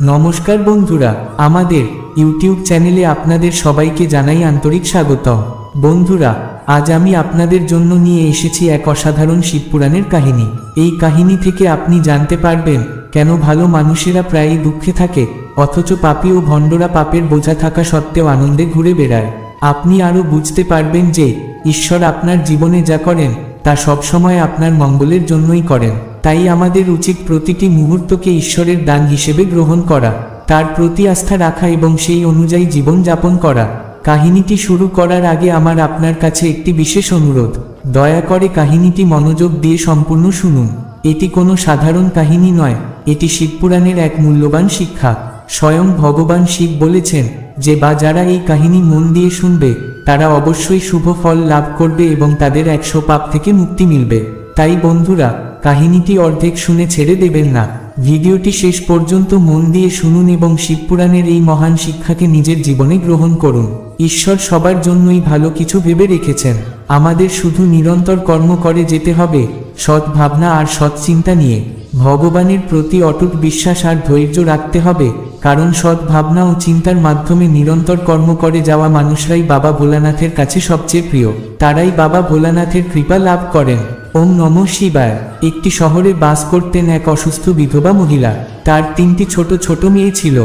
নমস্কার বন্ধুরা, আমাদের ইউটিউব চ্যানেলে আপনাদের সবাইকে জানাই আন্তরিক স্বাগতম। বন্ধুরা, আজ আমি আপনাদের জন্য নিয়ে এসেছি এক অসাধারণ শিবপুরাণের কাহিনী। এই কাহিনী থেকে আপনি জানতে পারবেন কেন ভালো মানুষেরা প্রায়ই দুঃখে থাকে, অথচ পাপী ও ভণ্ডরা পাপের বোঝা থাকা সত্ত্বেও আনন্দে ঘুরে বেড়ায়। আপনি আরও বুঝতে পারবেন যে ঈশ্বর আপনার জীবনে যা করেন তা সবসময় আপনার মঙ্গলের জন্যই করেন। তাই আমাদের উচিত প্রতিটি মুহূর্তকে ঈশ্বরের দান হিসেবে গ্রহণ করা, তার প্রতি আস্থা রাখা এবং সেই অনুযায়ী জীবন যাপন করা। কাহিনীটি শুরু করার আগে আমার আপনার কাছে একটি বিশেষ অনুরোধ, দয়া করে কাহিনীটি মনোযোগ দিয়ে সম্পূর্ণ শুনুন। এটি কোনো সাধারণ কাহিনী নয়, এটি শিবপুরাণের এক মূল্যবান শিক্ষা। স্বয়ং ভগবান শিব বলেছেন যে যারা এই কাহিনী মন দিয়ে শুনবে তারা অবশ্যই শুভ ফল লাভ করবে এবং তাদের 100 পাপ থেকে মুক্তি মিলবে। তাই বন্ধুরা, কাহিনীটি অর্ধেক শুনে ছেড়ে দেবেন না, ভিডিওটি শেষ পর্যন্ত মন দিয়ে শুনুন এবং শিবপুরাণের এই মহান শিক্ষাকে নিজের জীবনে গ্রহণ করুন। ঈশ্বর সবার জন্যই ভালো কিছু ভেবে রেখেছেন, আমাদের শুধু নিরন্তর কর্ম করে যেতে হবে, সৎ ভাবনা আর সৎ চিন্তা নিয়ে। ভগবানের প্রতি অটুট বিশ্বাস আর ধৈর্য রাখতে হবে, কারণ সৎ ভাবনা ও চিন্তার মাধ্যমে নিরন্তর কর্ম করে যাওয়া মানুষরাই বাবা ভোলানাথের কাছে সবচেয়ে প্রিয়, তারাই বাবা ভোলানাথের কৃপা লাভ করেন। ওম নমঃ শিবায়। একটি শহরে বাস করতেন এক অসুস্থ বিধবা মহিলা। তার 3টি ছোট ছোট মেয়ে ছিল।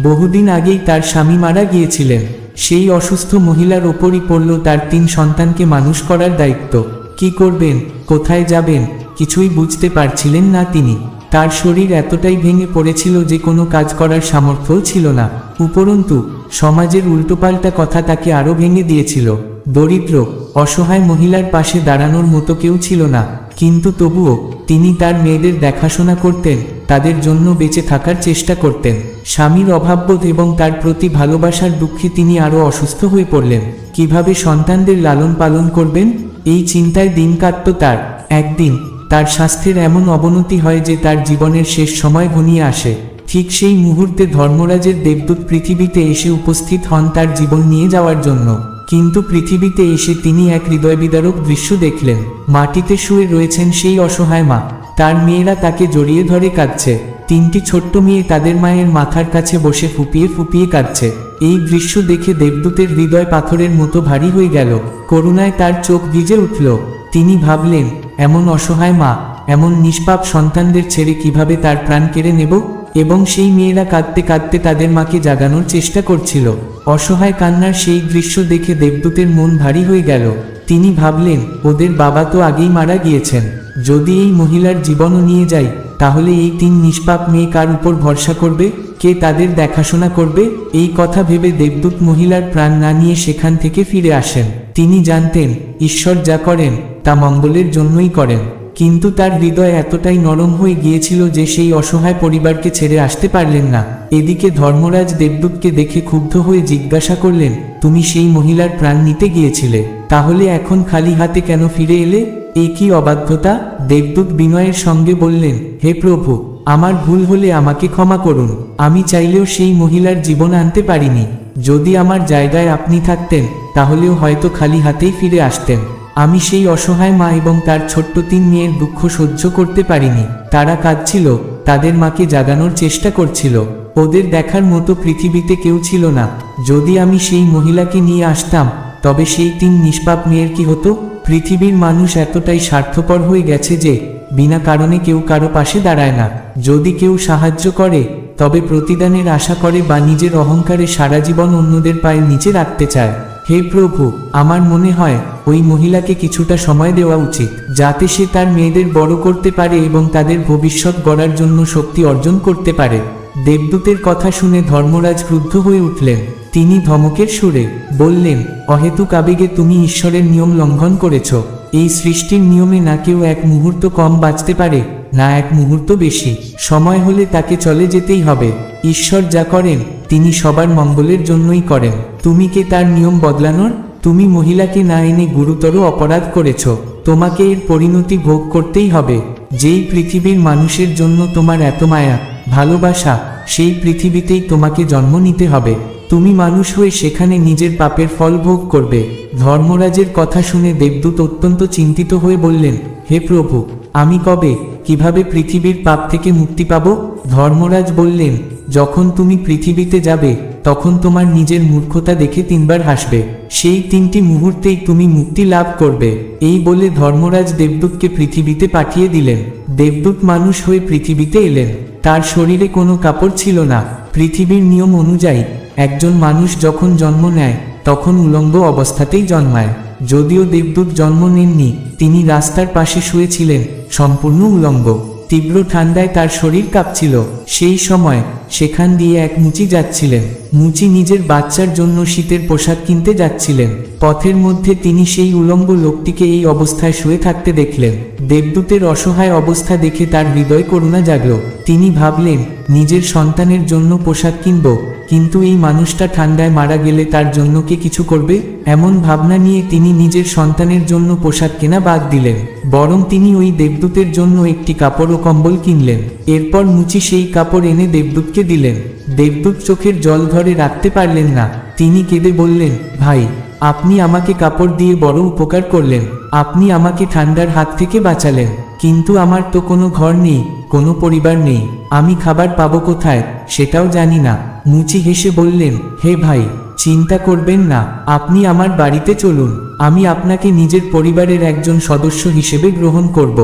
বহুদিন আগেই তার স্বামী মারা গিয়েছিলেন। সেই অসুস্থ মহিলার ওপরই পড়ল তার 3 সন্তানকে মানুষ করার দায়িত্ব। কি করবেন, কোথায় যাবেন, কিছুই বুঝতে পারছিলেন না তিনি। তার শরীর এতটাই ভেঙে পড়েছিল যে কোনো কাজ করার সামর্থ্যও ছিল না। উপরন্তু সমাজের উল্টোপাল্টা কথা তাকে আরও ভেঙে দিয়েছিল। দরিদ্র অসহায় মহিলার পাশে দাঁড়ানোর মতো কেউ ছিল না, কিন্তু তবুও তিনি তার মেয়েদের দেখাশোনা করতেন, তাদের জন্য বেঁচে থাকার চেষ্টা করতেন। স্বামীর অভাববোধ এবং তার প্রতি ভালোবাসার দুঃখে তিনি আরও অসুস্থ হয়ে পড়লেন। কিভাবে সন্তানদের লালন পালন করবেন, এই চিন্তায় দিন কাটত তার। একদিন তার স্বাস্থ্যের এমন অবনতি হয় যে তার জীবনের শেষ সময় ঘনিয়ে আসে। ঠিক সেই মুহূর্তে ধর্মরাজের দেবদূত পৃথিবীতে এসে উপস্থিত হন তার জীবন নিয়ে যাওয়ার জন্য। কিন্তু পৃথিবীতে এসে তিনি এক হৃদয়বিদারক দৃশ্য দেখলেন। মাটিতে শুয়ে রয়েছেন সেই অসহায় মা, তার মেয়েরা তাকে জড়িয়ে ধরে কাঁদছে। 3টি ছোট্ট মেয়ে তাদের মায়ের মাথার কাছে বসে ফুপিয়ে ফুপিয়ে কাঁদছে। এই দৃশ্য দেখে দেবদূতের হৃদয় পাথরের মতো ভারী হয়ে গেল, করুণায় তার চোখ ভিজে উঠল। তিনি ভাবলেন, এমন অসহায় মা, এমন নিষ্পাপ সন্তানদের ছেড়ে কিভাবে তার প্রাণ কেড়ে নেব। এবং সেই মেয়েরা কাঁদতে কাঁদতে তাদের মাকে জাগানোর চেষ্টা করছিল। অসহায় কান্নার সেই দৃশ্য দেখে দেবদূতের মন ভারী হয়ে গেল। তিনি ভাবলেন, ওদের বাবা তো আগেই মারা গিয়েছেন, যদি এই মহিলার জীবনও নিয়ে যায় তাহলে এই 3 নিষ্পাপ মেয়ে কার উপর ভরসা করবে, কে তাদের দেখাশোনা করবে। এই কথা ভেবে দেবদূত মহিলার প্রাণ না নিয়ে সেখান থেকে ফিরে আসেন। তিনি জানতেন ঈশ্বর যা করেন তা মঙ্গলের জন্যই করেন, কিন্তু তার হৃদয় এতটাই নরম হয়ে গিয়েছিল যে সেই অসহায় পরিবারকে ছেড়ে আসতে পারলেন না। এদিকে ধর্মরাজ দেবদূতকে দেখে ক্ষুব্ধ হয়ে জিজ্ঞাসা করলেন, তুমি সেই মহিলার প্রাণ নিতে গিয়েছিলে, তাহলে এখন খালি হাতে কেন ফিরে এলে? এ কি অবাধ্যতা। দেবদূত বিনয়ের সঙ্গে বললেন, হে প্রভু, আমার ভুল হলে আমাকে ক্ষমা করুন। আমি চাইলেও সেই মহিলার জীবন আনতে পারিনি। যদি আমার জায়গায় আপনি থাকতেন তাহলেও হয়তো খালি হাতেই ফিরে আসতেন। আমি সেই অসহায় মা এবং তার ছোট্ট 3 মেয়ের দুঃখ সহ্য করতে পারিনি। তারা কাঁদছিল, তাদের মাকে জাগানোর চেষ্টা করছিল। ওদের দেখার মতো পৃথিবীতে কেউ ছিল না। যদি আমি সেই মহিলাকে নিয়ে আসতাম তবে সেই 3 নিষ্পাপ মেয়ের কি হতো? পৃথিবীর মানুষ এতটাই স্বার্থপর হয়ে গেছে যে বিনা কারণে কেউ কারো পাশে দাঁড়ায় না। যদি কেউ সাহায্য করে তবে প্রতিদানের আশা করে বা নিজের অহংকারে সারা জীবন অন্যদের পায়ের নিচে রাখতে চায়। হে প্রভু, আমার মনে হয় ওই মহিলাকে কিছুটা সময় দেওয়া উচিত, যাতে সে তার মেয়েদের বড় করতে পারে এবং তাদের ভবিষ্যৎ গড়ার জন্য শক্তি অর্জন করতে পারে। দেবদূতের কথা শুনে ধর্মরাজ ক্রুদ্ধ হয়ে উঠলেন। তিনি ধমকের সুরে বললেন, অহেতুক আবেগে তুমি ঈশ্বরের নিয়ম লঙ্ঘন করেছ। এই সৃষ্টির নিয়মে না কেউ 1 মুহূর্ত কম বাঁচতে পারে, না 1 মুহূর্ত বেশি। সময় হলে তাকে চলে যেতেই হবে। ঈশ্বর যা করেন তিনি সবার মঙ্গলের জন্যই করেন। তুমি কে তার নিয়ম বদলানোর? তুমি মহিলাকে না এনে গুরুতর অপরাধ করেছ, তোমাকে এর পরিণতি ভোগ করতেই হবে। যেই পৃথিবীর মানুষের জন্য তোমার এত মায়া ভালোবাসা, সেই পৃথিবীতেই তোমাকে জন্ম নিতে হবে। তুমি মানুষ হয়ে সেখানে নিজের পাপের ফল ভোগ করবে। ধর্মরাজের কথা শুনে দেবদূত অত্যন্ত চিন্তিত হয়ে বললেন, হে প্রভু, আমি কবে কিভাবে পৃথিবীর পাপ থেকে মুক্তি পাব? ধর্মরাজ বললেন, যখন তুমি পৃথিবীতে যাবে তখন তোমার নিজের মূর্খতা দেখে 3বার হাসবে, সেই 3টি মুহূর্তেই তুমি মুক্তি লাভ করবে। এই বলে ধর্মরাজ দেবদূতকে পৃথিবীতে পাঠিয়ে দিলেন। দেবদূত মানুষ হয়ে পৃথিবীতে এলেন। তার শরীরে কোনো কাপড় ছিল না। পৃথিবীর নিয়ম অনুযায়ী একজন মানুষ যখন জন্ম নেয় তখন উলঙ্গ অবস্থাতেই জন্মায়। যদিও দেবদূত জন্ম নেননি, তিনি রাস্তার পাশে শুয়েছিলেন, সম্পূর্ণ উলঙ্গ। তীব্র ঠান্ডায় তার শরীর কাঁপছিল। সেই সময় সেখান দিয়ে এক মুচি যাচ্ছিলেন। মুচি নিজের বাচ্চার জন্য শীতের পোশাক কিনতে যাচ্ছিলেন। পথের মধ্যে তিনি সেই উলঙ্গ লোকটিকে এই অবস্থায় শুয়ে থাকতে দেখলেন। দেবদূতের অসহায় অবস্থা দেখে তার হৃদয় করুণা জাগল। তিনি ভাবলেন, নিজের সন্তানের জন্য পোশাক কিনব, কিন্তু এই মানুষটা ঠান্ডায় মারা গেলে তার জন্য কে কিছু করবে? এমন ভাবনা নিয়ে তিনি নিজের সন্তানের জন্য পোশাক কেনা বাদ দিলেন, বরং তিনি ওই দেবদূতের জন্য একটি কাপড় ও কম্বল কিনলেন। এরপর মুচি সেই কাপড় এনে দেবদূতকে দিলেন। দেবদূত চোখের জল ধরে রাখতে পারলেন না। তিনি কেঁদে বললেন, ভাই, আপনি আমাকে কাপড় দিয়ে বড় উপকার করলেন। আপনি আমাকে ঠান্ডার হাত থেকে বাঁচালেন, কিন্তু আমার তো কোনো ঘর নেই, কোনো পরিবার নেই। আমি খাবার পাবো কোথায় সেটাও জানি না। মুচি হেসে বললেন, হে ভাই, চিন্তা করবেন না, আপনি আমার বাড়িতে চলুন। আমি আপনাকে নিজের পরিবারের একজন সদস্য হিসেবে গ্রহণ করব।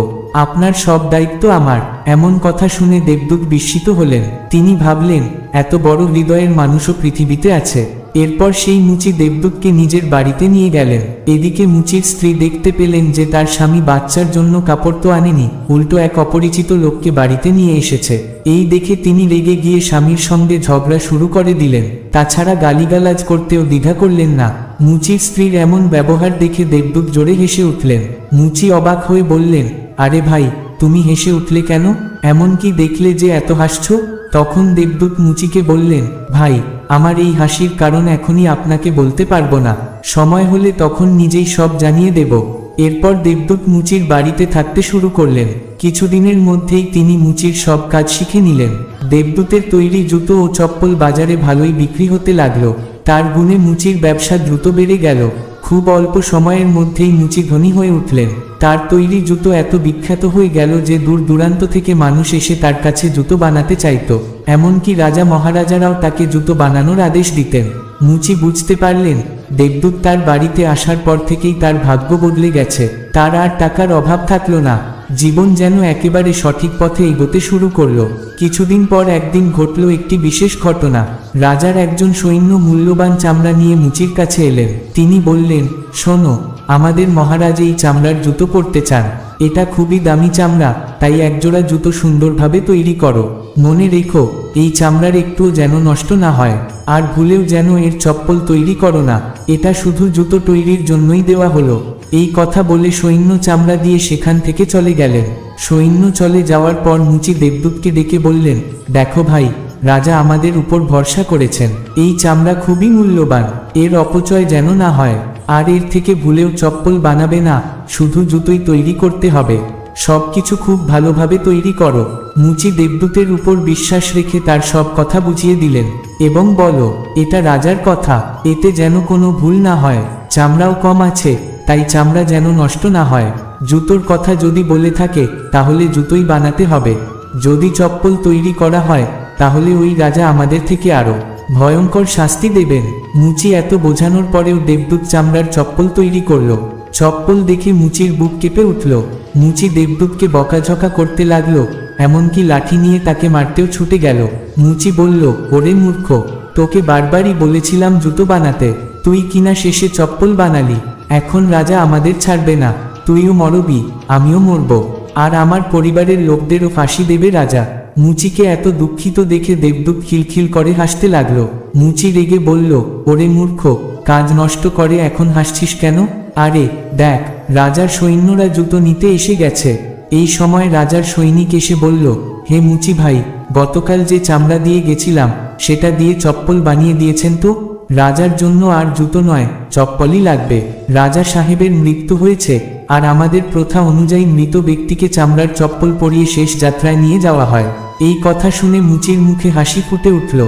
আপনার সব দায়িত্ব আমার। এমন কথা শুনে দেবদূত বিস্মিত হলেন। তিনি ভাবলেন, এত বড় হৃদয়ের মানুষও পৃথিবীতে আছে। এরপর সেই মুচি দেবদূতকে নিজের বাড়িতে নিয়ে গেলেন। এদিকে মুচির স্ত্রী দেখতে পেলেন যে তার স্বামী বাচ্চার জন্য কাপড় তো আনেনি, উল্টো এক অপরিচিত লোককে বাড়িতে নিয়ে এসেছে। এই দেখে তিনি রেগে গিয়ে স্বামীর সঙ্গে ঝগড়া শুরু করে দিলেন। তাছাড়া গালিগালাজ করতেও দ্বিধা করলেন না। মুচির স্ত্রীর এমন ব্যবহার দেখে দেবদূত জোরে হেসে উঠলেন। মুচি অবাক হয়ে বললেন, আরে ভাই, তুমি হেসে উঠলে কেন? এমন কি দেখলে যে এত হাসছো? তখন দেবদূত মুচিকে বললেন, ভাই, আমার এই হাসির কারণ এখনই আপনাকে বলতে পারবো না, সময় হলে তখন নিজেই সব জানিয়ে দেব। এরপর দেবদূত মুচির বাড়িতে থাকতে শুরু করলেন। কিছুদিনের মধ্যেই তিনি মুচির সব কাজ শিখে নিলেন। দেবদূতের তৈরি জুতো ও চপ্পল বাজারে ভালোই বিক্রি হতে লাগলো। তার গুণে মুচির ব্যবসা দ্রুত বেড়ে গেল। খুব অল্প সময়ের মধ্যেই মুচি ধনী হয়ে উঠলেন। তার তৈরি জুতো এত বিখ্যাত হয়ে গেল যে দূর দূরান্ত থেকে মানুষ এসে তার কাছে জুতো বানাতে চাইত। এমনকি রাজা মহারাজারাও তাকে জুতো বানানোর আদেশ দিতেন। মুচি বুঝতে পারলেন, দেবদূত তার বাড়িতে আসার পর থেকেই তার ভাগ্য বদলে গেছে। তার আর টাকার অভাব থাকলো না। জীবন যেন একেবারে সঠিক পথে এগোতে শুরু করলো। কিছুদিন পর একদিন ঘটল একটি বিশেষ ঘটনা। রাজার একজন সৈন্য মূল্যবান চামড়া নিয়ে মুচির কাছে এলেন। তিনি বললেন, শোনো, আমাদের মহারাজ এই চামড়ার জুতো পরতে চান। এটা খুবই দামি চামড়া, তাই একজোড়া জুতো সুন্দরভাবে তৈরি করো। মনে রেখো, এই চামড়ার একটুও যেন নষ্ট না হয়, আর ভুলেও যেন এর চপ্পল তৈরি করো না। এটা শুধু জুতো তৈরির জন্যই দেওয়া হলো। এই কথা বলে সৈন্য চামড়া দিয়ে সেখান থেকে চলে গেলেন। সৈন্য চলে যাওয়ার পর মুচি দেবদূতকে ডেকে বললেন, দেখো ভাই, রাজা আমাদের উপর ভরসা করেছেন। এই চামড়া খুবই মূল্যবান, এর অপচয় যেন না হয়। আর এর থেকে ভুলেও চপ্পল বানাবে না, শুধু জুতোই তৈরি করতে হবে। সবকিছু খুব ভালোভাবে তৈরি করো। মুচি দেবদূতের উপর বিশ্বাস রেখে তার সব কথা বুঝিয়ে দিলেন এবং বলো, এটা রাজার কথা, এতে যেন কোনো ভুল না হয়। চামড়াও কম আছে, তাই চামড়া যেন নষ্ট না হয়। জুতোর কথা যদি বলে থাকে তাহলে জুতোই বানাতে হবে। যদি চপ্পল তৈরি করা হয় তাহলে ওই রাজা আমাদের থেকে আরো ভয়ঙ্কর শাস্তি দেবেন। মুচি এত বোঝানোর পরেও দেবদূত চামড়ার চপ্পল তৈরি করলো। চপ্পল দেখে মুচির বুক কেঁপে উঠল। মুচি দেবদূতকে বকাঝকা করতে লাগলো, এমনকি লাঠি নিয়ে তাকে মারতেও ছুটে গেল। মুচি বলল, ওরে মূর্খ, তোকে বারবারই বলেছিলাম জুতো বানাতে, তুই কিনা শেষে চপ্পল বানালি। এখন রাজা আমাদের ছাড়বে না, তুইও মরবি, আমিও মরব, আর আমার পরিবারের লোকদেরও ফাঁসি দেবে রাজা। মুচিকে এত দুঃখিত দেখে দেবদূত খিলখিল করে হাসতে লাগলো। মুচি রেগে বলল, ওরে মূর্খ, কাজ নষ্ট করে এখন হাসছিস কেন? আরে দেখ, রাজার সৈন্যরা জুতো নিতে এসে গেছে। এই সময় রাজার সৈনিক এসে বলল, হে মুচি ভাই, গতকাল যে চামড়া দিয়ে গেছিলাম সেটা দিয়ে চপ্পল বানিয়ে দিয়েছেন তো? রাজার জন্য আর জুতো নয়, চপ্পলই লাগবে। রাজা সাহেবের মৃত্যু হয়েছে, আর আমাদের প্রথা অনুযায়ী মৃত ব্যক্তিকে চামড়ার চপ্পল পরিয়ে শেষ যাত্রায় নিয়ে যাওয়া হয়। এই কথা শুনে মুচির মুখে হাসি ফুটে উঠল,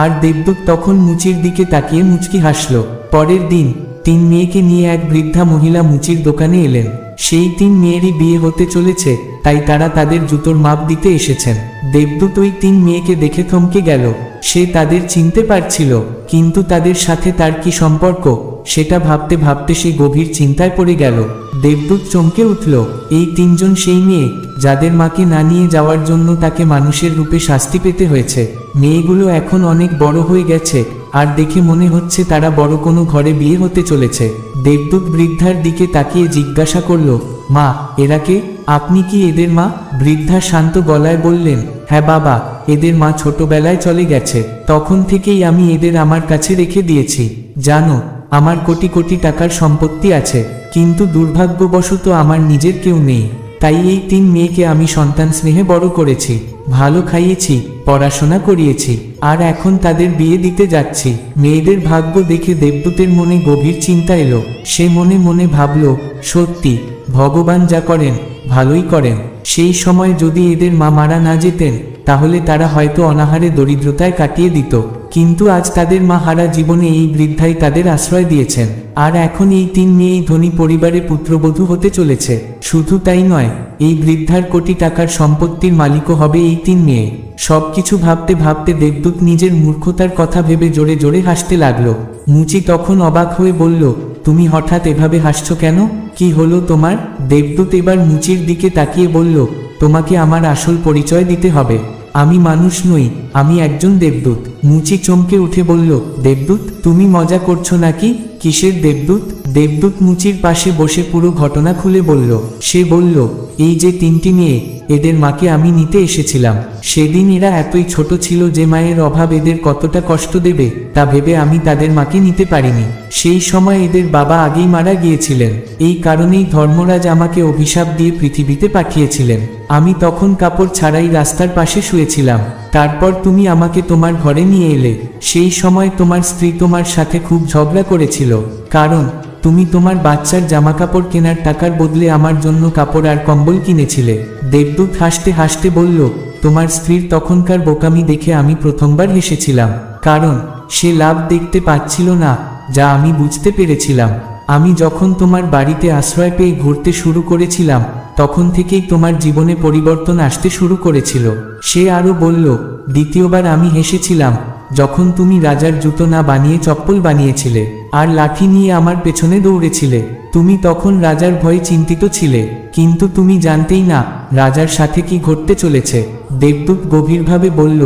আর দেবদূত তখন মুচির দিকে তাকিয়ে মুচকি হাসল। পরের দিন 3 মেয়েকে নিয়ে এক বৃদ্ধা মহিলা মুচির দোকানে এলেন। সেই 3 মেয়েরই বিয়ে হতে চলেছে, তাই তারা তাদের জুতোর মাপ দিতে এসেছেন। দেবদূত ওই 3 মেয়েকে দেখে থমকে গেল। সে তাদের চিনতে পারছিল, কিন্তু তাদের সাথে তার কি সম্পর্ক সেটা ভাবতে ভাবতে সে গভীর চিন্তায় পড়ে গেল। দেবদূত চমকে উঠল। এই 3 জন সেই মেয়ে যাদের মাকে না নিয়ে যাওয়ার জন্য তাকে মানুষের রূপে শাস্তি পেতে হয়েছে। মেয়েগুলো এখন অনেক বড় হয়ে গেছে, আর দেখে মনে হচ্ছে তারা বড় কোনো ঘরে বিয়ে হতে চলেছে। দেবদূত বৃদ্ধার দিকে তাকিয়ে জিজ্ঞাসা করল, মা, এরা কে? আপনি কি এদের মা? বৃদ্ধা শান্ত গলায় বললেন, হ্যাঁ বাবা, এদের মা ছোটবেলায় চলে গেছে। তখন থেকেই আমি এদের আমার কাছে রেখে দিয়েছি। জানো, আমার কোটি কোটি টাকার সম্পত্তি আছে, কিন্তু দুর্ভাগ্যবশত আমার নিজের কেউ নেই। তাই এই 3 মেয়েকে আমি সন্তান স্নেহে বড় করেছি, ভালো খাইয়েছি, পড়াশোনা করিয়েছি, আর এখন তাদের বিয়ে দিতে যাচ্ছি। মেয়েদের ভাগ্য দেখে দেবদূতের মনে গভীর চিন্তা এলো। সে মনে মনে ভাবল, সত্যি ভগবান যা করেন ভালোই করেন। সেই সময় যদি এদের মা মারা না যেতেন, তাহলে তারা হয়তো অনাহারে দরিদ্রতায় কাটিয়ে দিত। কিন্তু আজ তাদের মা হারা জীবনে এই বৃদ্ধাই তাদের আশ্রয় দিয়েছেন, আর এখন এই 3 মেয়েই ধনী পরিবারে পুত্রবধূ হতে চলেছে। শুধু তাই নয়, এই বৃদ্ধার কোটি টাকার সম্পত্তির মালিকও হবে এই 3 মেয়ে। সবকিছু ভাবতে ভাবতে দেবদূত নিজের মূর্খতার কথা ভেবে জোরে জোরে হাসতে লাগলো। মুচি তখন অবাক হয়ে বলল, তুমি হঠাৎ এভাবে হাসছো কেন? কি হলো তোমার? দেবদূত এবার মুচির দিকে তাকিয়ে বলল, তোমাকে আমার আসল পরিচয় দিতে হবে। আমি মানুষ নই, আমি একজন দেবদূত। মুচি চমকে উঠে বলল, দেবদূত? তুমি মজা করছো নাকি? কিসের দেবদূত? দেবদূত মুচির পাশে বসে পুরো ঘটনা খুলে বলল। সে বলল, এই যে 3টি মেয়ে, এদের মাকে আমি নিতে এসেছিলাম। সেদিন এরা এতই ছোট ছিল যে মায়ের অভাব এদের কতটা কষ্ট দেবে তা ভেবে আমি তাদের মাকে নিতে পারিনি। সেই সময় এদের বাবা আগেই মারা গিয়েছিলেন। এই কারণেই ধর্মরাজ আমাকে অভিশাপ দিয়ে পৃথিবীতে পাঠিয়েছিলেন। আমি তখন কাপড় ছাড়াই রাস্তার পাশে শুয়েছিলাম। তারপর তুমি আমাকে তোমার ঘরে নিয়ে এলে। সেই সময় তোমার স্ত্রী তোমার সাথে খুব ঝগড়া করেছিল, কারণ তুমি তোমার বাচ্চার জামাকাপড় কেনার টাকার বদলে আমার জন্য কাপড় আর কম্বল কিনেছিলে। দেবদূত হাসতে হাসতে বলল, তোমার স্ত্রীর তখনকার বোকামি দেখে আমি প্রথমবার হেসেছিলাম, কারণ সে লাভ দেখতে পাচ্ছিল না, যা আমি বুঝতে পেরেছিলাম। আমি যখন তোমার বাড়িতে আশ্রয় পেয়ে ঘুরতে শুরু করেছিলাম, তখন থেকেই তোমার জীবনে পরিবর্তন আসতে শুরু করেছিল। সে আরও বলল, দ্বিতীয়বার আমি হেসেছিলাম যখন তুমি রাজার জুতো না বানিয়ে চপ্পল বানিয়েছিলে, আর লাঠি নিয়ে আমার পেছনে দৌড়েছিলে। তুমি তখন রাজার ভয়ে চিন্তিত ছিলে, কিন্তু তুমি জানতেই না রাজার সাথে কি ঘটতে চলেছে। দেবদূত গভীরভাবে বলল,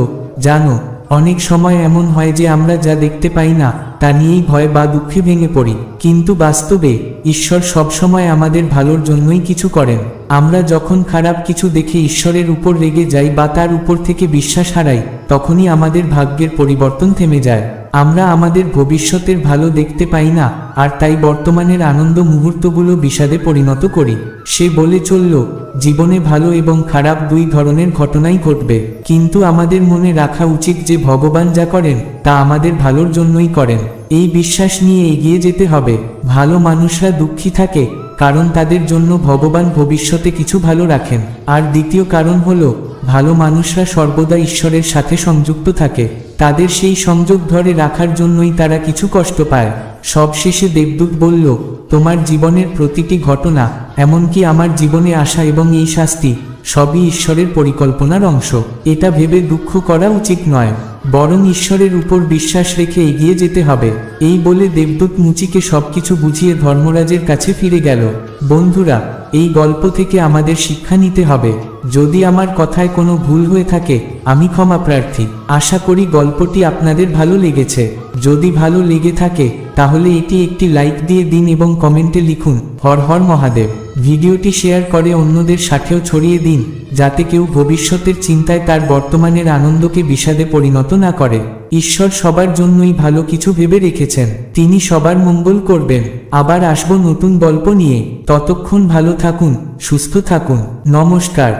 জানো, অনেক সময় এমন হয় যে আমরা যা দেখতে পাই না তা নিয়েই ভয় বা দুঃখে ভেঙে পড়ি, কিন্তু বাস্তবে ঈশ্বর সবসময় আমাদের ভালোর জন্যই কিছু করেন। আমরা যখন খারাপ কিছু দেখে ঈশ্বরের উপর রেগে যাই বা তার উপর থেকে বিশ্বাস হারাই, তখনই আমাদের ভাগ্যের পরিবর্তন থেমে যায়। আমরা আমাদের ভবিষ্যতের ভালো দেখতে পাই না, আর তাই বর্তমানের আনন্দ মুহূর্তগুলো বিষাদে পরিণত করি। সে বলে চলল, জীবনে ভালো এবং খারাপ 2 ধরনের ঘটনাই ঘটবে, কিন্তু আমাদের মনে রাখা উচিত যে ভগবান যা করেন তা আমাদের ভালোর জন্যই করেন। এই বিশ্বাস নিয়ে এগিয়ে যেতে হবে। ভালো মানুষরা দুঃখী থাকে কারণ তাদের জন্য ভগবান ভবিষ্যতে কিছু ভালো রাখেন। আর দ্বিতীয় কারণ হলো, ভালো মানুষরা সর্বদা ঈশ্বরের সাথে সংযুক্ত থাকে, তাদের সেই সংযোগ ধরে রাখার জন্যই তারা কিছু কষ্ট পায়। সবশেষে দেবদূত বলল, তোমার জীবনের প্রতিটি ঘটনা, এমনকি আমার জীবনে আসা এবং এই শাস্তি, সবই ঈশ্বরের পরিকল্পনার অংশ। এটা ভেবে দুঃখ করা উচিত নয়, বরং ঈশ্বরের উপর বিশ্বাস রেখে এগিয়ে যেতে হবে। এই বলে দেবদূত মুচিকে সবকিছু বুঝিয়ে ধর্মরাজের কাছে ফিরে গেল। বন্ধুরা, এই গল্প থেকে আমাদের শিক্ষা নিতে হবে। যদি আমার কথায় কোনো ভুল হয়ে থাকে, আমি ক্ষমা প্রার্থী। আশা করি গল্পটি আপনাদের ভালো লেগেছে। যদি ভালো লেগে থাকে তাহলে এটি একটি লাইক দিয়ে দিন এবং কমেন্টে লিখুন, হর হর মহাদেব। ভিডিওটি শেয়ার করে অন্যদের সাথেও ছড়িয়ে দিন, যাতে কেউ ভবিষ্যতের চিন্তায় তার বর্তমানের আনন্দকে বিষাদে পরিণত না করে। ঈশ্বর সবার জন্যই ভালো কিছু ভেবে রেখেছেন, তিনি সবার মঙ্গল করবেন। আবার আসবো নতুন গল্প নিয়ে। ততক্ষণ ভালো থাকুন, সুস্থ থাকুন। নমস্কার।